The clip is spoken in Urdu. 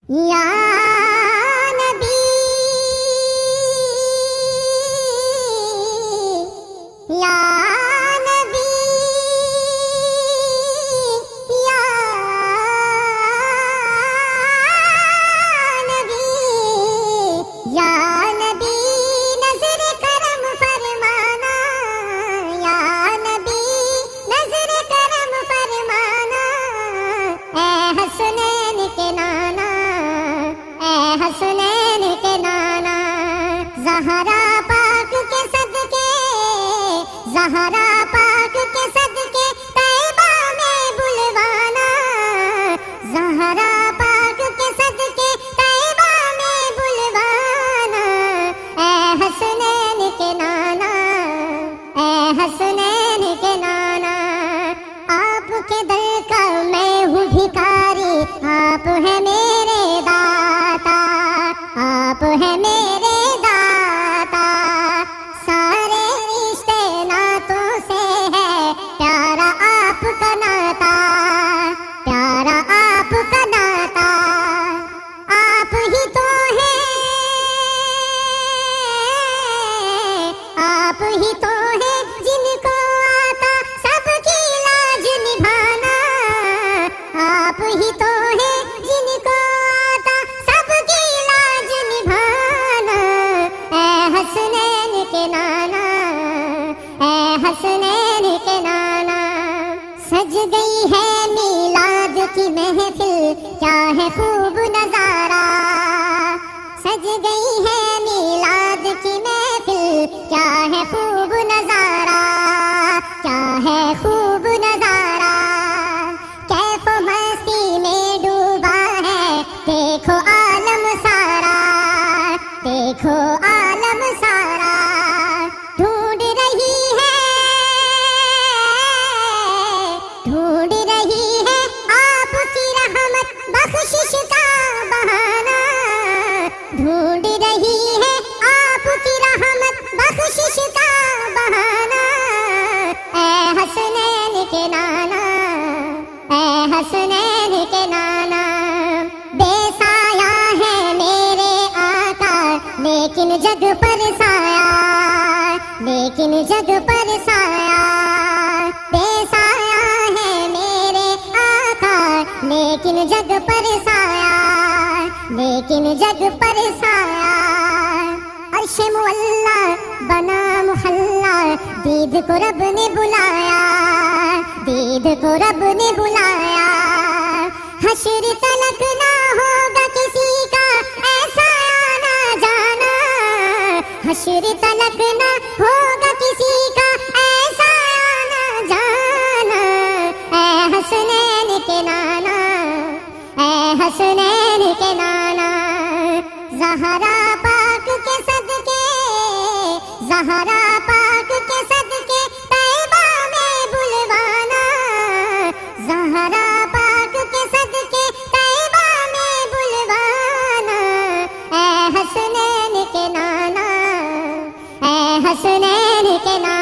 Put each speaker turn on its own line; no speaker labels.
یا نبی یا نبی یا نبی یا نبی نظر کرم فرمانا یا نبی نظر کرم فرمانا اے حسنین کے نانا حسنین کے نانا زہرا پاک کے صدقے زہرا پاک کے صدقے طیبہ میں بلوانا زہرا پاک کے صدقے طیبہ میں بلوانا اے حسنین کے نانا اے حسنین کے نانا آپ کے در کا میں ہوں بھکاری آپ ہے میرے داتا آپ ہے میرے داتا سارے رشتے ناتوں سے ہے پیارا آپ کا ناتا پیارا آپ کا ناتا آپ ہی تو ہیں آپ ہی تو ہیں جن کو آتا سب کی لاج نبھانا آپ ہی تو ہیں جن کو آتا سب کی لاج نبھانا اے حسنین کے نانا اے حسنین کے نانا سج گئی ہے میلاد کی محفل کیا ہے خوب نظارہ سج گئی ہے میلاد کی محفل کیا ہے خوب نظارہ کیا ہے خوب نظارہ کیف و مستی میں ڈوبا ہے دیکھو عالم سارا دیکھو عالم سارا ڈھونڈ رہی ہے آپ کی رحمت بخشش کا بہانہ ڈھونڈ رہی ہے آپ کی رحمت بخشش کا بہانہ اے حسنین کے نانا اے حسنین کے نانا بے سایہ ہے میرے آقا لیکن جگ پر سایہ لیکن جگ پر سایہ بے سایہ ہے میرے آقا لیکن جگ پر سایہ لیکن جگ پر سایہ عرش معلا بنا محلہ دید کو رب نے بلایا دید کو رب نے بلایا حشر تلک نہ ہوگا کسی کا ایسا آنا جانا حشر تلک نہ ہوگا کسی کا ایسا آنا جانا اے حسنین کے نانا اے حسنین کے نانا زہرا پاک کے صدقے زہرا پاک کے صدقے طیبہ میں بلوانا زہرا پاک کے صدقے طیبہ میں بلوانا اے حسنین کے نانا اے حسنین کے نانا